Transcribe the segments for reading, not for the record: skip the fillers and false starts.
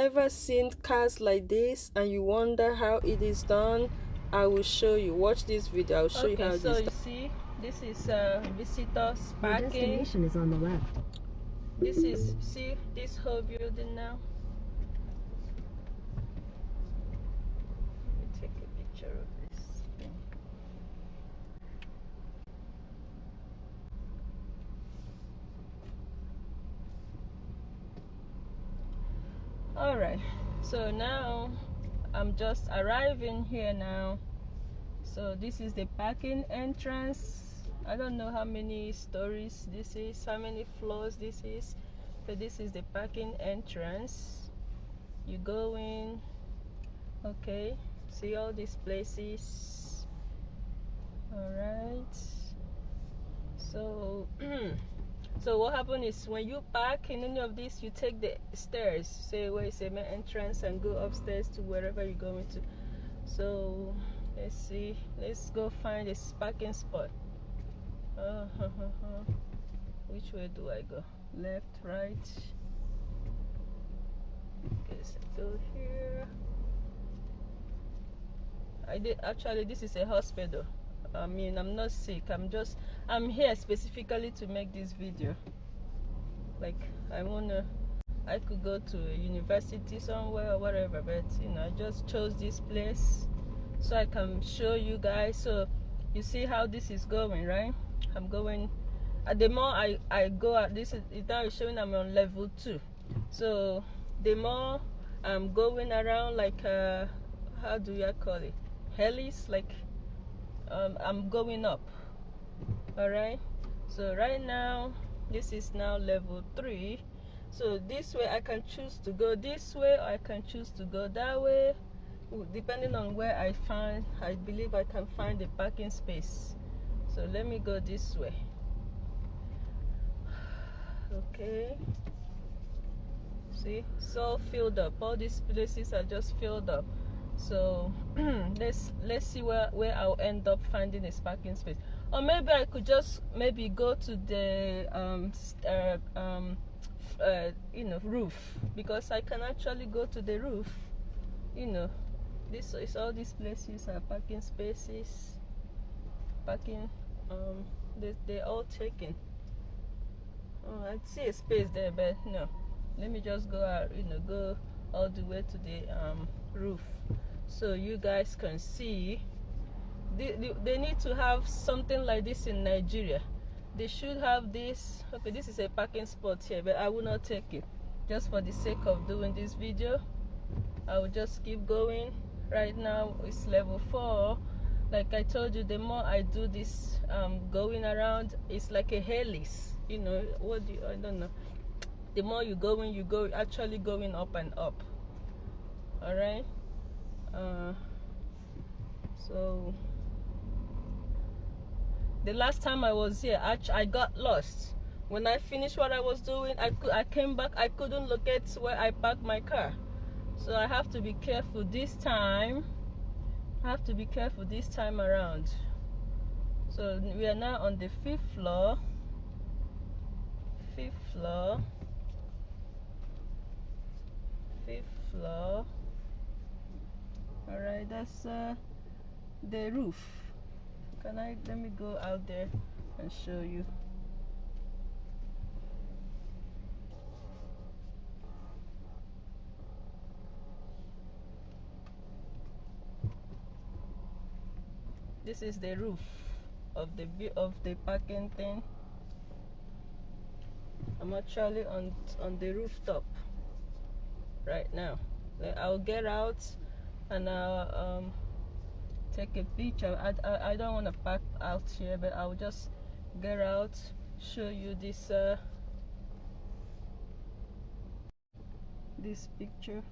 ever seen cars like this and you wonder how it is done, I will show you. Watch this video. I'll show you how it is done. You see, this is visitors Your parking. destination is on the left. This is, see this whole building now. Let me take a picture of this thing. All right, so now I'm just arriving here now. So this is the parking entrance. I don't know how many stories this is, how many floors this is, but this is the parking entrance. You go in, okay, see all these places. All right, so so what happened is when you park in any of these, you take the stairs, say where is the main entrance, and go upstairs to wherever you're going to. So let's see, let's go find this parking spot. Which way do I go? Left, right? Guess I go here. I did actually, this is a hospital. I mean, I'm not sick, I'm here specifically to make this video. Like, I could go to a university somewhere or whatever, but you know, I just chose this place so I can show you guys. So you see how this is going, right? I'm going, the more I go out, this is now showing I'm on level 2. So the more I'm going around, like how do you call it, helix, like I'm going up. All right, so right now this is now level 3. So this way I can choose to go this way, or I can choose to go that way, depending on where I believe I can find a parking space. So let me go this way. Okay, see, it's all filled up. All these places are just filled up. So let's see where I'll end up finding a parking space. Or maybe I could just maybe go to the you know, roof, because I can actually go to the roof. You know, this is all these places are parking spaces. Parking, they're all taken. Oh, I see a space there, but no. Let me just go out, you know, go all the way to the roof, so you guys can see. They need to have something like this in Nigeria. They should have this. Okay, this is a parking spot here, but I will not take it just for the sake of doing this video. I will just keep going. Right now it's level 4. Like I told you, the more I do this going around, it's like a helix, you know. I don't know, the more you go in, you go actually going up and up. All right, so the last time I was here, I got lost. When I finished what I was doing, I came back, I couldn't locate where I parked my car. So I have to be careful this time. Around. So we are now on the 5th floor. All right, that's the roof. Let me go out there and show you. This is the roof of the parking thing. I'm actually on the rooftop right now. I'll get out and I'll take a picture. I don't want to park out here, but I'll just get out, show you this this picture.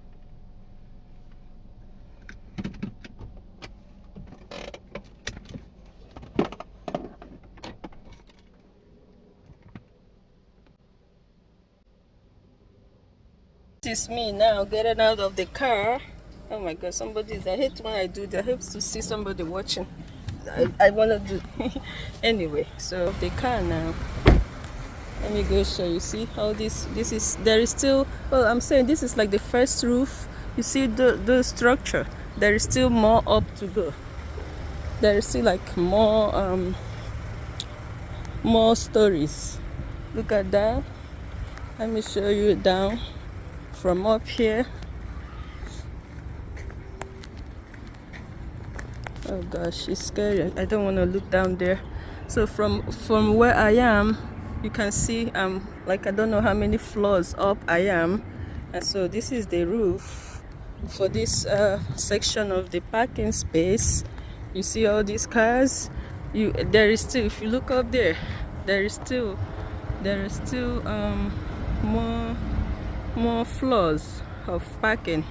This is me now getting out of the car. Oh my god, somebody's, I hate when I do that. I hate to see somebody watching. I want to do anyway. So the car now, Let me go show you. See how this is, there is still, well, I'm saying this is like the first roof. You see the structure, there is still more up to go. There is still like more stories. Look at that. Let me show you down from up here. Oh gosh, it's scary. I don't want to look down there. So from where I am, you can see like I don't know how many floors up I am, and so this is the roof for this section of the parking space. You see all these cars. There is still, if you look up there, there is still more floors of parking.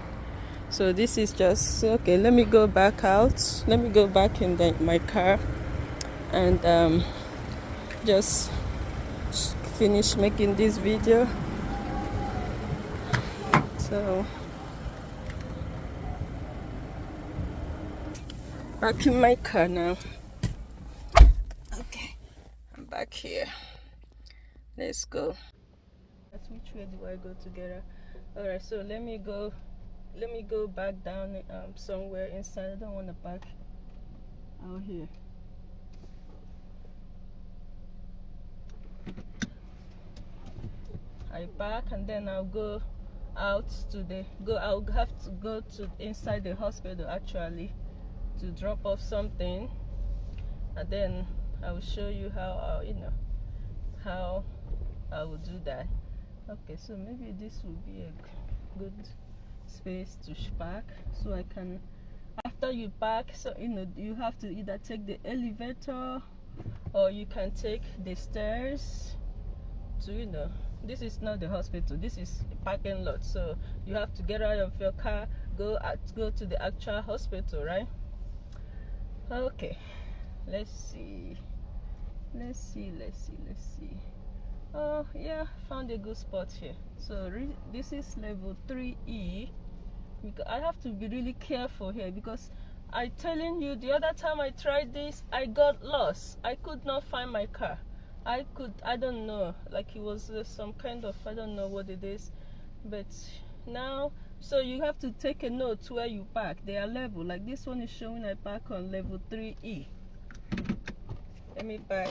So this is just okay. Let me go back out. Let me go back in my car and just finish making this video. So back in my car now. Okay, I'm back here. Let's go. That's which way do I go together? All right, so let me go back down somewhere inside. I don't want to park out here. I park and then I'll go out I'll have to go to inside the hospital actually to drop off something, and then I will show you how how I will do that. Okay, so maybe this will be a good space to park, so I can, after you park, so you have to either take the elevator or you can take the stairs to this is not the hospital, this is a parking lot, so you have to get out of your car, go to the actual hospital, right? Okay, let's see. Oh yeah, found a good spot here. So this is level 3E. because I have to be really careful here, because I telling you, the other time I tried this, I got lost. I could not find my car. I don't know, like it was some kind of, I don't know what it is, but now, so you have to take a note where you park. They are level, like this one is showing I park on level 3E. Let me park.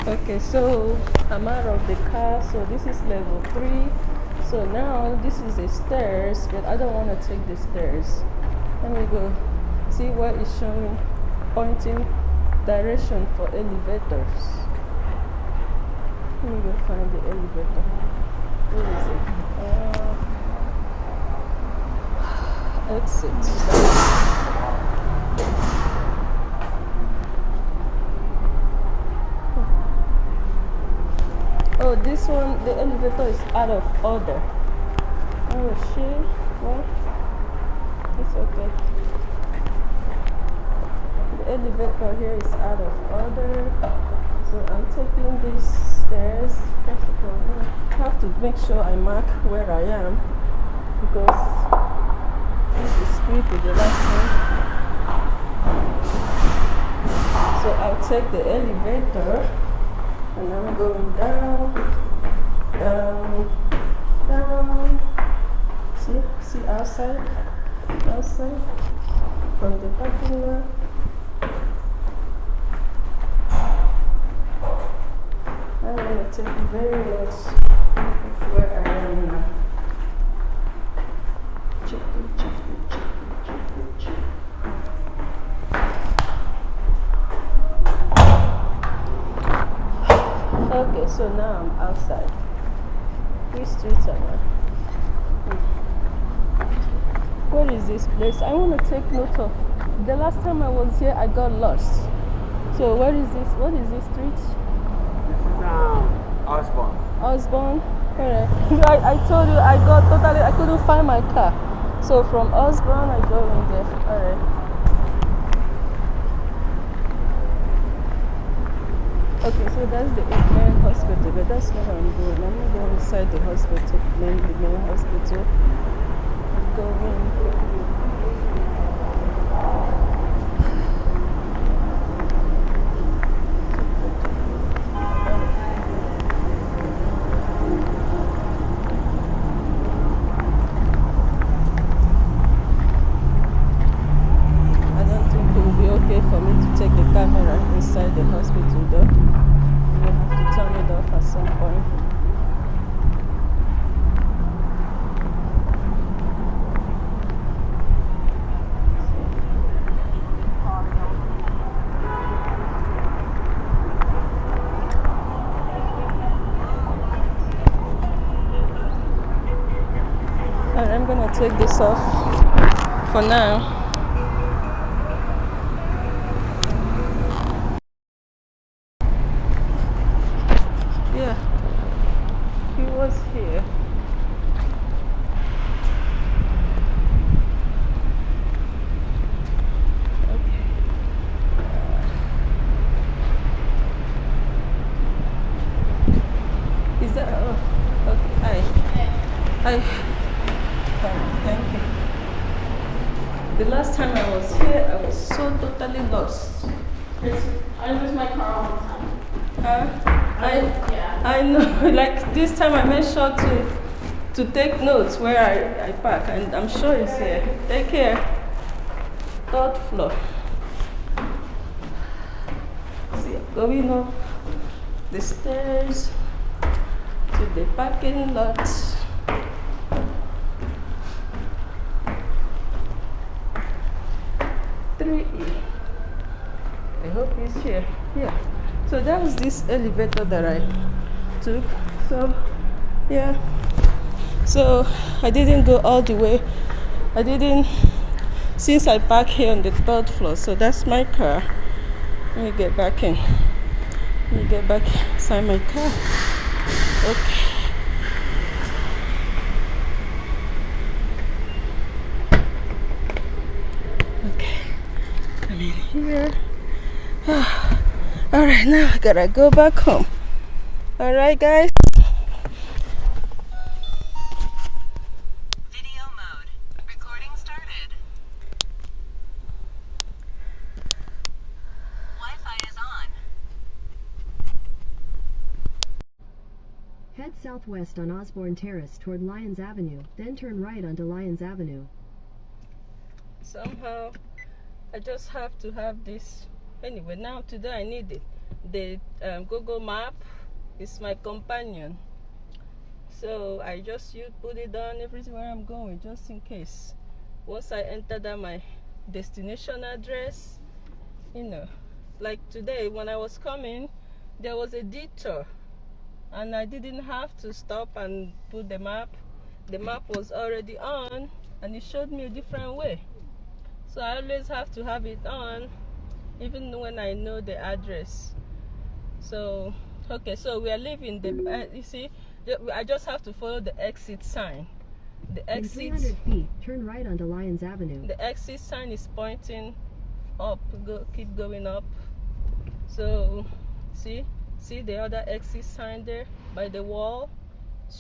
Okay, so I'm out of the car, so this is level 3. So now this is the stairs, but I don't want to take the stairs. Let me go see what is showing, pointing direction for elevators. Let me go find the elevator. Where is it? Exit. Oh, this one, the elevator is out of order. Oh shit. Well, it's okay. The elevator here is out of order. So I'm taking these stairs. First of all, I have to make sure I mark where I am, because this is creepy, the last one. So I'll take the elevator. And I'm going down. See outside from the parking lot. I'm going to take very much of where I am now. Check it. Okay, so now I'm outside. Which street am I? Where is this place? I want to take note of. The last time I was here, I got lost. So where is this? What is this street? This is Osborne. Osborne? Alright. I told you I couldn't find my car. So from Osborne, I go in there. Alright. Okay, so that's the main hospital, but that's not what I'm doing. I'm not going inside the hospital, the main hospital. I'm going inside the hospital though. We'll have to turn it off at some point. Alright, I'm gonna take this off for now. Yeah, he was here. Okay. Is that okay? Hi. Thank you. The last time I was here, I was so totally lost. I lose my car all the time. I know. Like this time, I made sure to take notes where I park, and I'm sure it's here. Take care. 3rd floor. See, going up the stairs to the parking lot. I hope he's here. Yeah. So that was this elevator that I took. So yeah. So I didn't go all the way. I didn't, since I parked here on the 3rd floor. So that's my car. Let me get back in. Let me get back inside my car. Okay. Okay. I'm in here. All right, now I gotta go back home. All right, guys. Video mode. Recording started. Wi-Fi is on. Head southwest on Osborne Terrace toward Lyons Avenue, then turn right onto Lyons Avenue. Somehow I just have to have this. Anyway, now today I need it. The Google Map is my companion, so I just put it on everywhere I'm going, just in case. Once I enter that my destination address, like today when I was coming, there was a detour, and I didn't have to stop and put the map. The map was already on, and it showed me a different way. So I always have to have it on, even when I know the address. So, okay, so we are leaving the, you see, I just have to follow the exit sign. The In exit, 300 feet, turn right onto Lyons Avenue. the exit sign is pointing up, keep going up. So, see the other exit sign there by the wall,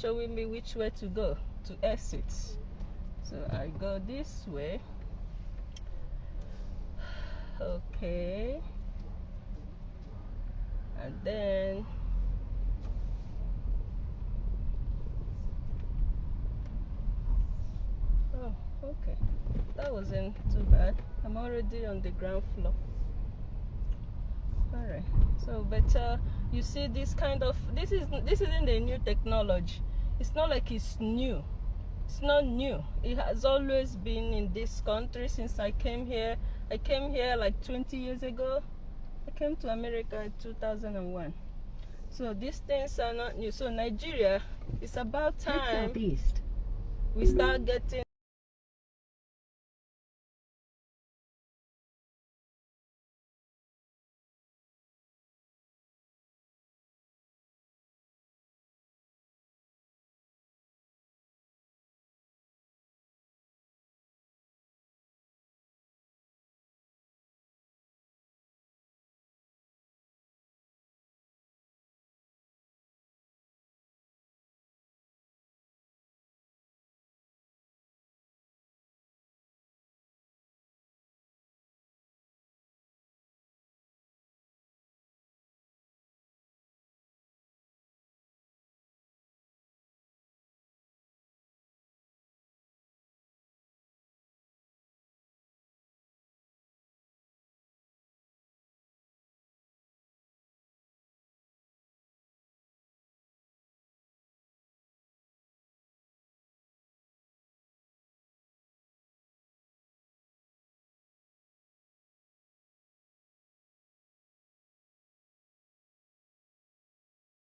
showing me which way to go, to exit. So I go this way. Okay, and then oh, okay, that wasn't too bad. I'm already on the ground floor. All right, so but you see, this isn't a new technology. It's not like it's new. It's not new. It has always been in this country since I came here. I came here like 20 years ago. I came to America in 2001. So these things are not new. So Nigeria, it's about Head time southeast. we start getting